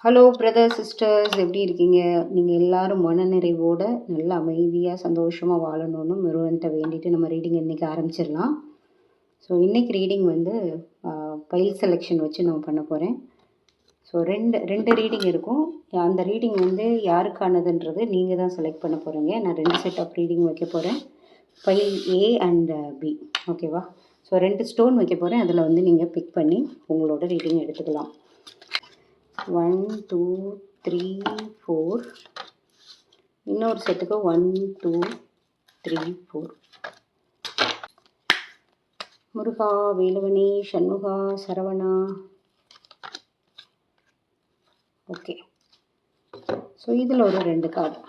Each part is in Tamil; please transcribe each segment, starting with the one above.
ஹலோ பிரதர் சிஸ்டர்ஸ், எப்படி இருக்கீங்க? நீங்கள் எல்லாரும் மனநிறைவோட நல்ல அமைதியாக சந்தோஷமாக வாழணும்னு முருகன்ட்ட வேண்டிட்டு நம்ம ரீடிங் இன்றைக்கி ஆரம்பிச்சிடலாம். ஸோ இன்றைக்கி ரீடிங் வந்து பைல் செலெக்ஷன் வச்சு நான் பண்ண போகிறேன். ஸோ ரெண்டு ரீடிங் இருக்கும். அந்த ரீடிங் வந்து யாருக்கானதுன்றது நீங்கள் தான் செலக்ட் பண்ண போகிறீங்க. நான் 2 செட் ஆஃப் ரீடிங் வைக்க போகிறேன், பைல் ஏ அண்ட் பி. ஓகேவா? ஸோ 2 ஸ்டோன் வைக்க போகிறேன். அதில் வந்து நீங்கள் பிக் பண்ணி உங்களோட ரீடிங் எடுத்துக்கலாம். 1 2 3 4. இன்னொரு செட்டுக்கு 1 2 3 4. முருகா, வேலுவனி, சண்முகா, சரவணா. ஓகே, ஸோ இதில் ஒரு 2 கார்டு.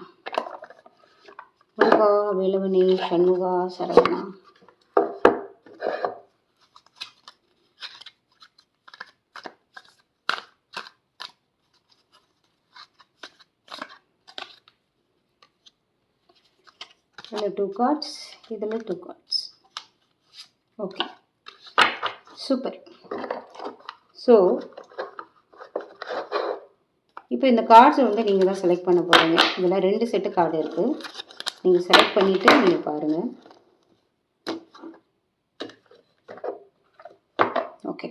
முருகா, வேலுவனி, சண்முகா, சரவணா. இதில் 2 கார்ட்ஸ், இதில் 2 கார்ட்ஸ். Okay, super. ஸோ இப்போ இந்த கார்ட்ஸை வந்து நீங்கள் தான் செலக்ட் பண்ண போகிறீங்க. இதில் 2 செட்டு கார்டு இருக்குது. நீங்கள் செலக்ட் பண்ணிவிட்டு நீங்கள் பாருங்கள். ஓகே,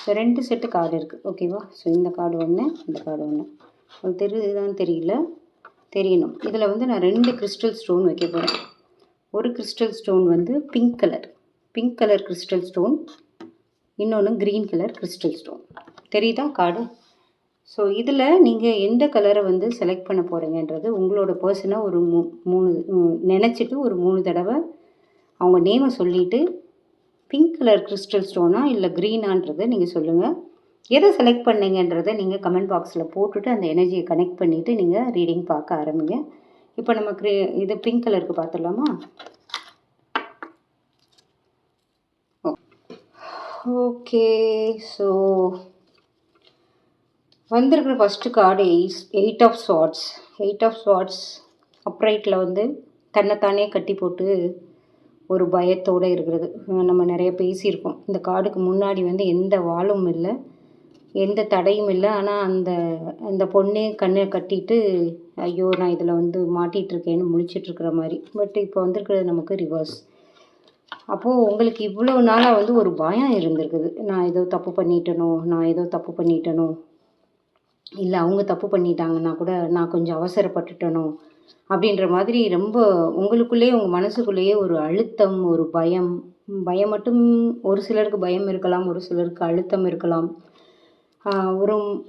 ஸோ 2 செட்டு கார்டு இருக்குது. ஓகேவா? ஸோ இந்த கார்டு ஒன்று, இந்த கார்டு ஒன்று. உங்களுக்கு தெரியுதுதான் தெரியல, தெரியணும். இதில் வந்து நான் 2 கிறிஸ்டல் ஸ்டோன் வைக்க போகிறேன். ஒரு கிறிஸ்டல் ஸ்டோன் வந்து பிங்க் கலர் கிறிஸ்டல் ஸ்டோன், இன்னொன்று க்ரீன் கலர் கிறிஸ்டல் ஸ்டோன். தெரியுதா கார்டு? ஸோ இதில் நீங்கள் எந்த கலரை வந்து செலக்ட் பண்ண போகிறீங்கன்றது உங்களோட பர்சனை ஒரு 3 நினச்சிட்டு ஒரு 3 தடவை அவங்க நேமை சொல்லிவிட்டு பிங்க் கலர் கிறிஸ்டல் ஸ்டோனா இல்லை க்ரீனான்றதை நீங்கள் சொல்லுங்கள். எதை செலக்ட் பண்ணீங்கன்றதை நீங்கள் கமெண்ட் பாக்ஸில் போட்டுட்டு அந்த எனர்ஜியை கனெக்ட் பண்ணிவிட்டு நீங்கள் ரீடிங் பார்க்க ஆரம்பிங்க. இப்போ நமக்கு இது பிங்க் கலருக்கு பார்த்துடலாமா? ஓகே, ஸோ வந்திருக்கிற first card 8 of swords. 8 of swords அப்ரைட்டில் வந்து தன்னைத்தானே கட்டி போட்டு ஒரு பயத்தோடு இருக்கிறது. நம்ம நிறைய பேசியிருக்கோம். இந்த கார்டுக்கு முன்னாடி வந்து எந்த வாளும் இல்லை, எந்த தடையும் இல்லை. ஆனால் அந்த பொண்ணே கண்ணை கட்டிட்டு ஐயோ நான் இதில் வந்து மாட்டிகிட்ருக்கேன்னு முழிச்சிட்ருக்கிற மாதிரி. பட் இப்போ வந்திருக்கிறது நமக்கு ரிவர்ஸ். அப்போது உங்களுக்கு இவ்வளோ நாளாக வந்து ஒரு பயம் இருந்திருக்குது. நான் ஏதோ தப்பு பண்ணிட்டேனோ, இல்லை அவங்க தப்பு பண்ணிட்டாங்கன்னா கூட நான் கொஞ்சம் அவசரப்பட்டுட்டேனோ அப்படின்ற மாதிரி ரொம்ப உங்களுக்குள்ளேயே, உங்கள் மனசுக்குள்ளேயே ஒரு அழுத்தம், ஒரு பயம் மட்டும். ஒரு சிலருக்கு பயம் இருக்கலாம், ஒரு சிலருக்கு அழுத்தம் இருக்கலாம்.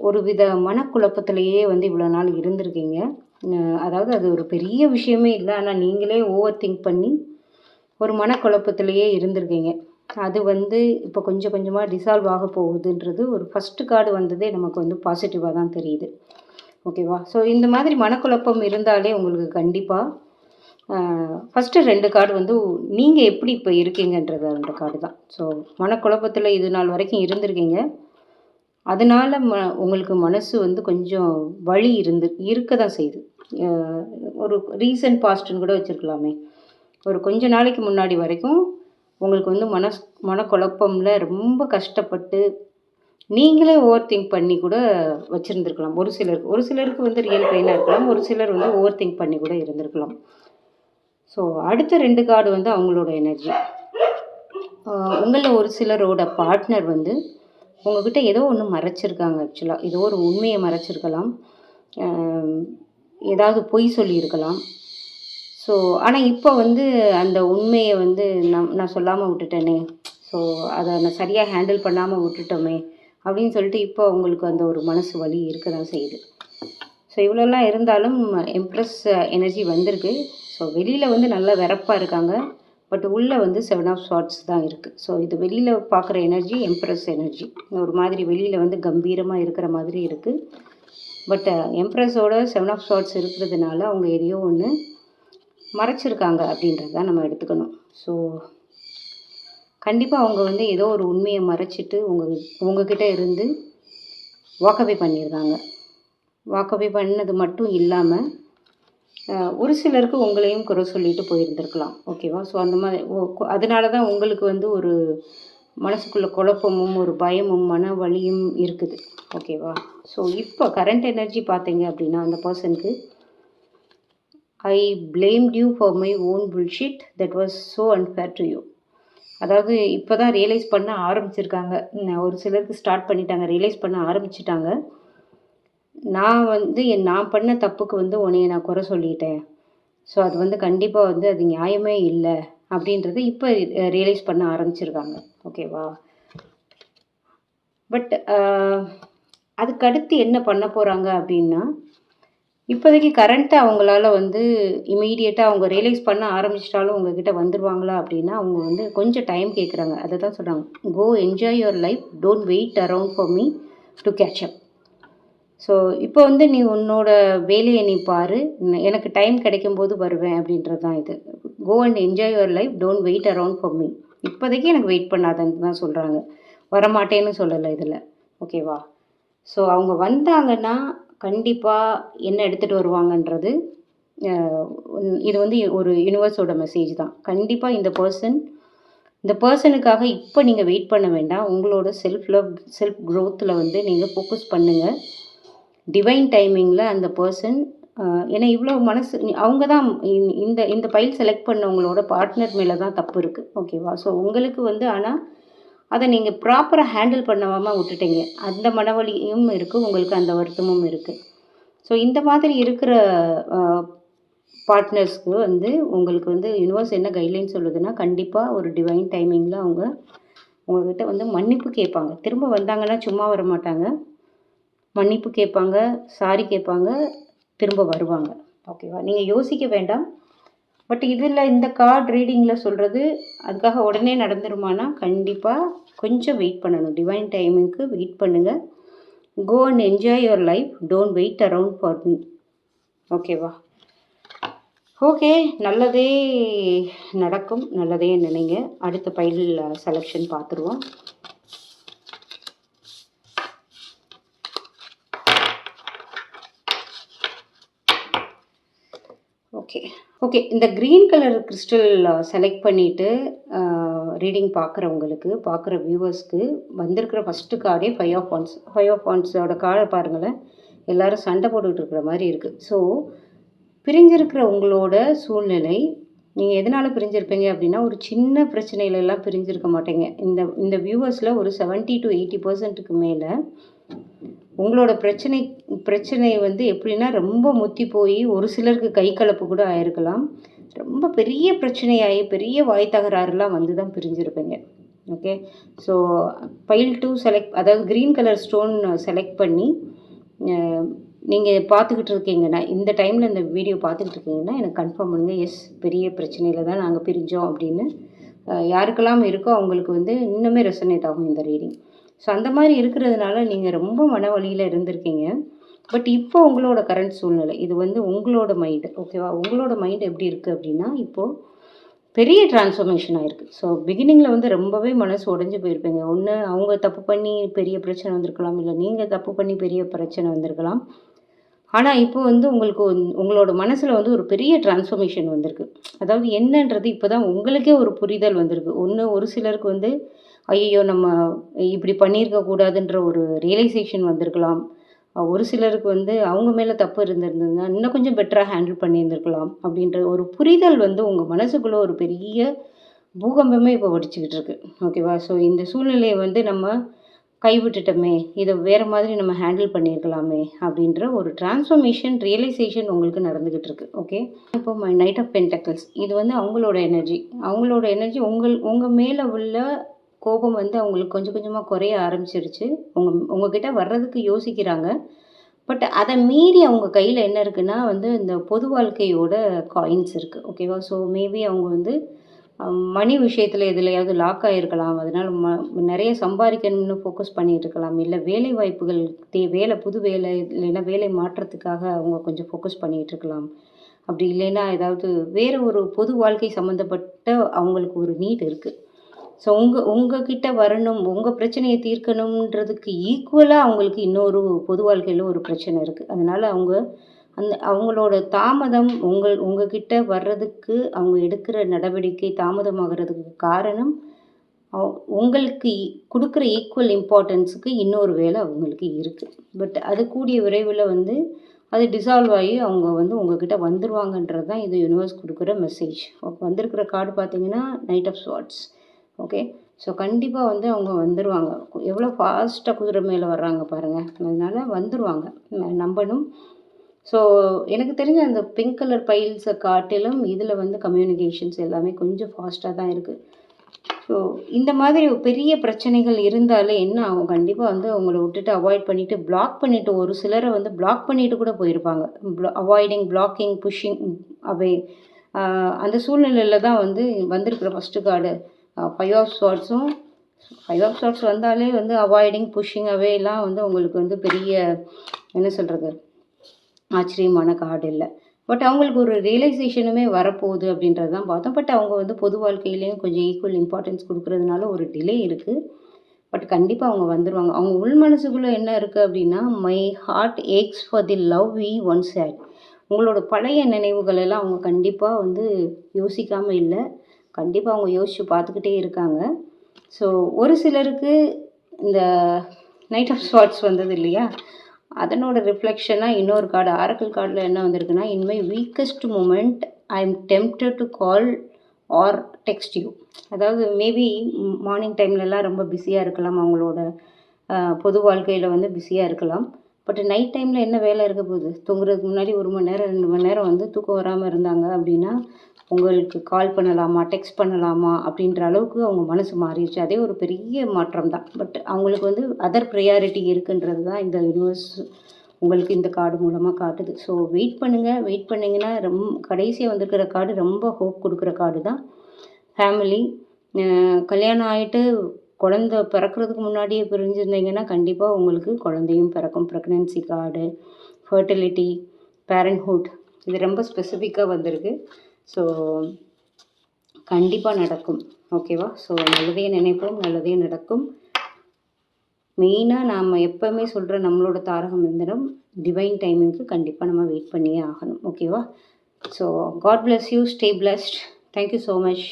ஒரு வித மனக்குழப்பத்திலேயே வந்து இவ்வளோ நாள் இருந்திருக்கீங்க. அதாவது அது ஒரு பெரிய விஷயமே இல்லை, ஆனால் நீங்களே ஓவர் திங்க் பண்ணி ஒரு மனக்குழப்பத்திலேயே இருந்திருக்கீங்க. அது வந்து இப்போ கொஞ்சம் கொஞ்சமாக டிசால்வ் ஆக போகுதுன்றது ஒரு ஃபஸ்ட்டு கார்டு வந்ததே நமக்கு வந்து பாசிட்டிவாக தான் தெரியுது. ஓகேவா? ஸோ இந்த மாதிரி மனக்குழப்பம் இருந்தாலே உங்களுக்கு கண்டிப்பாக ஃபஸ்ட்டு 2 கார்டு வந்து நீங்கள் எப்படி இப்போ இருக்கீங்கன்றது அந்த கார்டு தான். ஸோ மனக்குழப்பத்தில் இது நாள் வரைக்கும் இருந்திருக்கீங்க. அதனால் உங்களுக்கு மனசு வந்து கொஞ்சம் வலி இருக்க தான் செய்யுது. ஒரு ரீசன்ட் பாஸ்ட்டுன்னு கூட வச்சுருக்கலாமே. ஒரு கொஞ்ச நாளைக்கு முன்னாடி வரைக்கும் உங்களுக்கு வந்து மனக்குழப்பம்ல ரொம்ப கஷ்டப்பட்டு நீங்களே ஓவர் திங்க் பண்ணி கூட வச்சுருந்துருக்கலாம். ஒரு சிலருக்கு வந்து ரியல் பெயினாக இருக்கலாம், ஒரு சிலர் வந்து ஓவர் திங்க் பண்ணி கூட இருந்திருக்கலாம். ஸோ அடுத்த 2 கார்டு வந்து அவங்களோட எனர்ஜி. உங்களில் ஒரு சிலரோட பார்ட்னர் வந்து உங்கள்கிட்ட ஏதோ ஒன்று மறைச்சிருக்காங்க. ஆக்சுவலாக ஏதோ ஒரு உண்மையை மறைச்சிருக்கலாம், ஏதாவது பொய் சொல்லியிருக்கலாம். ஸோ ஆனால் இப்போ வந்து அந்த உண்மையை வந்து நான் சொல்லாமல் விட்டுட்டேனே, ஸோ அதை நான் சரியாக ஹேண்டில் பண்ணாமல் விட்டுட்டோமே அப்படின்னு சொல்லிட்டு இப்போ உங்களுக்கு அந்த ஒரு மனசு வலி இருக்க தான் செய்யுது. ஸோ இவ்வளோலாம் இருந்தாலும் எம்ப்ரெஸ் எனர்ஜி வந்திருக்கு. ஸோ வெளியில் வந்து நல்லா வெறப்பாக இருக்காங்க, பட் உள்ளே வந்து 7 ஆஃப் ஸ்வார்ட்ஸ் தான் இருக்குது. ஸோ இது வெளியில் பார்க்குற எனர்ஜி எம்ப்ரெஸ் எனர்ஜி. ஒரு மாதிரி வெளியில் வந்து கம்பீரமாக இருக்கிற மாதிரி இருக்குது. பட் எம்ப்ரெஸோட 7 ஆஃப் ஸ்வார்ட்ஸ் இருக்கிறதுனால அவங்க எதையோ ஒன்று மறைச்சிருக்காங்க அப்படின்றது தான் நம்ம எடுத்துக்கணும். ஸோ கண்டிப்பாக அவங்க வந்து ஏதோ ஒரு உண்மையை மறைச்சிட்டு உங்ககிட்ட இருந்து வாக்கவே பண்ணியிருக்காங்க. வாக்கவே பண்ணது மட்டும் இல்லாமல் ஒரு சிலருக்கு உங்களையும் குறை சொல்லிட்டு போயிருந்திருக்கலாம். ஓகேவா? ஸோ அந்த மாதிரி அதனால தான் உங்களுக்கு வந்து ஒரு மனசுக்குள்ள குழப்பமும் ஒரு பயமும் மன வலியும் இருக்குது. ஓகேவா? ஸோ இப்போ கரண்ட் எனர்ஜி பார்த்தீங்க அப்படின்னா அந்த பர்சனுக்கு I blamed you for my own bullshit that was so unfair to you. அதாவது இப்போ தான் ரியலைஸ் பண்ண ஆரம்பிச்சிருக்காங்க. ஒரு சிலருக்கு ஸ்டார்ட் பண்ணிட்டாங்க, ரியலைஸ் பண்ண ஆரம்பிச்சிட்டாங்க. நான் பண்ண தப்புக்கு உன்னைய நான் குறை சொல்லிட்டேன். ஸோ அது கண்டிப்பாக அது நியாயமே இல்லை அப்படின்றத இப்போ ரியலைஸ் பண்ண ஆரம்பிச்சிருக்காங்க. ஓகேவா? பட் அதுக்கடுத்து என்ன பண்ண போகிறாங்க அப்படின்னா, இப்போதைக்கு கரண்ட்டாக அவங்களால இமீடியட்டாக அவங்க ரியலைஸ் பண்ண ஆரம்பிச்சிட்டாலும் உங்ககிட்ட வந்துடுவாங்களா அப்படின்னா, அவங்க கொஞ்சம் டைம் கேட்குறாங்க. அதை தான் சொல்கிறாங்க, go enjoy your life, don't wait around for me to catch up. So இப்போ நீ உன்னோட வேலையை நீ பாரு, எனக்கு டைம் கிடைக்கும்போது வருவேன் அப்படின்றது தான் இது. Go and enjoy your life, don't wait around for me. இப்போதைக்கு எனக்கு வெயிட் பண்ணாதன்னு தான் சொல்கிறாங்க, வரமாட்டேன்னு சொல்லலை இதில். ஓகேவா? ஸோ அவங்க வந்தாங்கன்னா கண்டிப்பாக என்ன எடுத்துகிட்டு வருவாங்கன்றது இது ஒரு யூனிவர்ஸோட மெசேஜ் தான். கண்டிப்பாக இந்த பர்சனுக்காக இப்போ நீங்கள் வெயிட் பண்ண வேண்டாம். உங்களோட செல்ஃப் லவ், செல்ஃப் க்ரோத்தில் நீங்கள் ஃபோக்கஸ் பண்ணுங்கள். டிவைன் டைமிங்கில் அந்த பர்சன், ஏன்னா இவ்வளோ அவங்க தான் இந்த ஃபைல் செலக்ட் பண்ணவங்களோட பார்ட்னர் மேலே தான் தப்பு இருக்குது. ஓகேவா? ஸோ உங்களுக்கு ஆனால் அதை நீங்கள் ப்ராப்பராக ஹேண்டில் பண்ணாமல் விட்டுட்டீங்க. அந்த மனவலியும் இருக்குது, உங்களுக்கு அந்த வருத்தமும் இருக்குது. ஸோ இந்த மாதிரி இருக்கிற பார்ட்னர்ஸ்க்கு உங்களுக்கு யூனிவர்ஸ் என்ன கைட்லைன் சொல்லுதுன்னா, கண்டிப்பாக ஒரு டிவைன் டைமிங்கில் அவங்க உங்கள்கிட்ட மன்னிப்பு கேட்பாங்க. திரும்ப வந்தாங்கன்னா சும்மா வர மாட்டாங்க, மன்னிப்பு கேட்பாங்க, சாரி கேட்பாங்க, திரும்ப வருவாங்க. ஓகேவா? நீங்கள் யோசிக்க வேண்டாம். பட் இதில் இந்த கார்டு ரீடிங்கில் சொல்கிறது அதுக்காக உடனே நடந்துருமானா, கண்டிப்பாக கொஞ்சம் வெயிட் பண்ணணும். டிவைன் டைமுக்கு வெயிட் பண்ணுங்கள். Go and enjoy your life, don't wait around for me. ஓகேவா? ஓகே, நல்லதே நடக்கும், நல்லதே நினைங்க. அடுத்த பைல் செலெக்ஷன் பார்த்துருவோம். ஓகே, இந்த க்ரீன் கலர் கிறிஸ்டல் செலக்ட் பண்ணிவிட்டு ரீடிங் பார்க்குற வியூவர்ஸ்க்கு வந்திருக்கிற ஃபஸ்ட்டு கார்டே 5 ஆஃப் வாண்ட்ஸ். 5 ஆஃப் வாண்ட்ஸோட கார்டை பாருங்களேன், எல்லோரும் சண்டை போட்டுக்கிட்டு இருக்கிற மாதிரி இருக்குது. ஸோ பிரிஞ்சிருக்கிற உங்களோட சூழ்நிலை, நீங்கள் எதனால் பிரிஞ்சிருப்பீங்க அப்படின்னா, ஒரு சின்ன பிரச்சனையிலலாம் பிரிஞ்சிருக்க மாட்டேங்க. இந்த வியூவர்ஸில் ஒரு 70 to 80% மேலே உங்களோட பிரச்சனை எப்படின்னா ரொம்ப முத்தி போய் ஒரு சிலருக்கு கை கலப்பு கூட ஆயிருக்கலாம். ரொம்ப பெரிய பிரச்சனையாகி பெரிய வாய் தகராறுலாம் தான் பிரிஞ்சிருப்பீங்க. ஓகே, ஸோ பைல் 2 அதாவது க்ரீன் கலர் ஸ்டோன் செலக்ட் பண்ணி நீங்கள் பார்த்துக்கிட்டு இருக்கீங்கன்னா, இந்த டைமில் இந்த வீடியோ பார்த்துக்கிட்டு இருக்கீங்கன்னா எனக்கு கன்ஃபார்ம் பண்ணுங்கள், எஸ் பெரிய பிரச்சனையில் தான் நாங்கள் பிரிஞ்சோம் அப்படின்னு. யாருக்கெல்லாம் இருக்கோ அவங்களுக்கு இன்னுமே ரெசனேட் ஆகும் இந்த ரீடிங். ஸோ அந்த மாதிரி இருக்கிறதுனால நீங்கள் ரொம்ப மன வலியில் இருந்திருக்கீங்க. பட் இப்போ உங்களோட கரண்ட் சூழ்நிலை இது உங்களோட மைண்டு. ஓகேவா? உங்களோட மைண்டு எப்படி இருக்குது அப்படின்னா, இப்போது பெரிய டிரான்ஸ்ஃபர்மேஷன் ஆகிருக்கு. ஸோ பிகினிங்கில் ரொம்பவே மனசு உடஞ்சி போயிருப்பீங்க. ஒன்று அவங்க தப்பு பண்ணி பெரிய பிரச்சனை வந்திருக்கலாம், இல்லை நீங்கள் தப்பு பண்ணி பெரிய பிரச்சனை வந்திருக்கலாம். ஆனால் இப்போ உங்களுக்கு உங்களோட மனசில் ஒரு பெரிய டிரான்ஸ்ஃபர்மேஷன் வந்திருக்கு. அதாவது என்னன்றது இப்போ தான் உங்களுக்கே ஒரு புரிதல் வந்திருக்கு. ஒரு சிலருக்கு ஐயோ நம்ம இப்படி பண்ணியிருக்கக்கூடாதுன்ற ஒரு ரியலைசேஷன் வந்திருக்கலாம். ஒரு சிலருக்கு அவங்க மேலே தப்பு இருந்திருந்ததுன்னா இன்னும் கொஞ்சம் பெட்டராக ஹேண்டில் பண்ணியிருந்திருக்கலாம் அப்படின்ற ஒரு புரிதல் உங்கள் மனசுக்குள்ளே ஒரு பெரிய பூகம்பமே இப்போ வடிச்சுக்கிட்டு இருக்கு. ஓகேவா? ஸோ இந்த சூழ்நிலையை நம்ம கைவிட்டுட்டோமே, இதை வேறு மாதிரி நம்ம ஹேண்டில் பண்ணியிருக்கலாமே அப்படின்ற ஒரு டிரான்ஸ்ஃபர்மேஷன், ரியலைசேஷன் உங்களுக்கு நடந்துக்கிட்டு இருக்கு. ஓகே, இப்போ நைட் ஆஃப் பென்டக்கிள்ஸ் இது அவங்களோட எனர்ஜி உங்கள் மேலே உள்ள கோபம் அவங்களுக்கு கொஞ்சம் கொஞ்சமாக குறைய ஆரம்பிச்சிருச்சு. உங்ககிட்ட வர்றதுக்கு யோசிக்கிறாங்க. பட் அதை மீறி அவங்க கையில் என்ன இருக்குன்னா இந்த பொது வாழ்க்கையோட காயின்ஸ் இருக்குது. ஓகேவா? ஸோ மேபி அவங்க மணி விஷயத்தில் எதுலையாவது லாக் ஆகிருக்கலாம். அதனால் நிறைய சம்பாதிக்கணும்னு ஃபோக்கஸ் பண்ணிகிட்டு இருக்கலாம். இல்லை வேலை வாய்ப்புகள் புது வேலை இல்லைன்னா வேலை மாற்றத்துக்காக அவங்க கொஞ்சம் ஃபோக்கஸ் பண்ணிகிட்டு இருக்கலாம். அப்படி இல்லைன்னா ஏதாவது வேறு ஒரு பொது வாழ்க்கை சம்மந்தப்பட்ட அவங்களுக்கு ஒரு நீட் இருக்குது. ஸோ உங்ககிட்ட வரணும், உங்கள் பிரச்சனையை தீர்க்கணுன்றதுக்கு ஈக்குவலாக அவங்களுக்கு இன்னொரு பொது வாழ்க்கையில் ஒரு பிரச்சனை இருக்குது. அதனால் அவங்களோட தாமதம் உங்ககிட்ட வர்றதுக்கு, அவங்க எடுக்கிற நடவடிக்கை தாமதமாகிறதுக்கு காரணம் உங்களுக்கு கொடுக்குற ஈக்குவல் இம்பார்ட்டன்ஸுக்கு இன்னொரு வேலை அவங்களுக்கு இருக்குது. பட் அது கூடிய விரைவில் வந்து அது டிசால்வ் ஆகி அவங்க வந்து உங்ககிட்ட வந்துருவாங்கன்றது தான் இது யூனிவர்ஸ் கொடுக்குற மெசேஜ். வந்திருக்கிற கார்டு பார்த்தீங்கன்னா night of swords. Okay, so கண்டிப்பாக வந்து அவங்க வந்துடுவாங்க. எவ்வளோ ஃபாஸ்ட்டாக குதிரை மேலே வர்றாங்க பாருங்கள். அதனால் வந்துடுவாங்க, நம்பணும். ஸோ எனக்கு தெரிஞ்ச அந்த பிங்க் கலர் பைல்ஸை காட்டிலும் இதில் வந்து கம்யூனிகேஷன்ஸ் எல்லாமே கொஞ்சம் ஃபாஸ்ட்டாக தான் இருக்குது. ஸோ இந்த மாதிரி பெரிய பிரச்சனைகள் இருந்தாலே என்ன ஆகும், கண்டிப்பாக வந்து அவங்கள விட்டுட்டு அவாய்ட் பண்ணிவிட்டு பிளாக் பண்ணிவிட்டு, ஒரு சிலரை வந்து பிளாக் பண்ணிவிட்டு கூட போயிருப்பாங்க. Avoiding, blocking, pushing away. அந்த சூழ்நிலையில் தான் வந்து வந்திருக்கிற ஃபஸ்ட்டு கார்டு 5 ஆஃப் ஸ்வார்ட்ஸும். 5 ஆஃப் ஸ்வார்ட்ஸ் வந்தாலே வந்து அவாய்டிங், புஷ்ஷிங் அவேலாம் வந்து உங்களுக்கு வந்து பெரிய என்ன சொல்கிறது, ஆச்சரியமான கார்டு இல்லை. பட் அவங்களுக்கு ஒரு ரியலைசேஷனுமே வரப்போகுது அப்படின்றது தான் பார்த்தோம். பட் அவங்க வந்து பொது வாழ்க்கையிலையும் கொஞ்சம் ஈக்குவல் இம்பார்ட்டன்ஸ் கொடுக்குறதுனால ஒரு டிலே இருக்குது. பட் கண்டிப்பாக அவங்க வந்துடுவாங்க. அவங்க உள் மனசுக்குள்ளே என்ன இருக்குது அப்படின்னா, my heart aches for the love we once had. உங்களோட பழைய நினைவுகள் எல்லாம் அவங்க கண்டிப்பாக வந்து யோசிக்காமல் இல்லை, கண்டிப்பாக அவங்க யோசித்து பார்த்துக்கிட்டே இருக்காங்க. ஸோ ஒரு சிலருக்கு இந்த நைட் ஆஃப் ஸ்வார்ட்ஸ் வந்தது இல்லையா, அதனோட ரிஃப்ளெக்ஷனாக இன்னொரு கார்டு ஆரக்கிள் கார்டில் என்ன வந்திருக்குன்னா, in my weakest moment I am tempted to call or text you. அதாவது மேபி மார்னிங் டைம்லலாம் ரொம்ப பிஸியாக இருக்கலாம், அவங்களோட பொது வாழ்க்கையில் வந்து பிஸியாக இருக்கலாம். பட் நைட் டைமில் என்ன வேலை இருக்க போகுது, தூங்குறதுக்கு முன்னாடி 1 மணி நேரம் 2 மணி நேரம் வந்து தூக்கம் வராமல் இருந்தாங்க அப்படின்னா உங்களுக்கு கால் பண்ணலாமா, டெக்ஸ்ட் பண்ணலாமா அப்படின்ற அளவுக்கு அவங்க மனசு மாறிடுச்சு. அதே ஒரு பெரிய மாற்றம் தான். பட் அவங்களுக்கு வந்து அதர் ப்ரையாரிட்டி இருக்குன்றது தான் இந்த யூனிவர்ஸ் உங்களுக்கு இந்த கார்டு மூலமாக காட்டுது. ஸோ வெயிட் பண்ணுங்கள். வெயிட் பண்ணிங்கன்னா கடைசியாக வந்திருக்கிற கார்டு ரொம்ப ஹோப் கொடுக்குற கார்டு தான். ஃபேமிலி, கல்யாணம் ஆகிட்டு குழந்த பிறக்கிறதுக்கு முன்னாடியே பிரிஞ்சிருந்தீங்கன்னா கண்டிப்பாக உங்களுக்கு குழந்தையும் பிறக்கும். ப்ரெக்னென்சி கார்டு, ஃபர்டிலிட்டி, பேரண்ட்ஹுட், இது ரொம்ப ஸ்பெசிஃபிக்காக வந்திருக்கு. ஸோ கண்டிப்பாக நடக்கும். ஓகேவா? ஸோ நல்லதே நினைப்போம், நல்லதே நடக்கும். மெயினாக நாம் எப்போவுமே சொல்கிற நம்மளோட தாரக மந்திரம் டிவைன் டைமிங்க்கு கண்டிப்பாக நம்ம வெயிட் பண்ணியே ஆகணும். ஓகேவா? So God bless you, stay blessed. Thank you so much.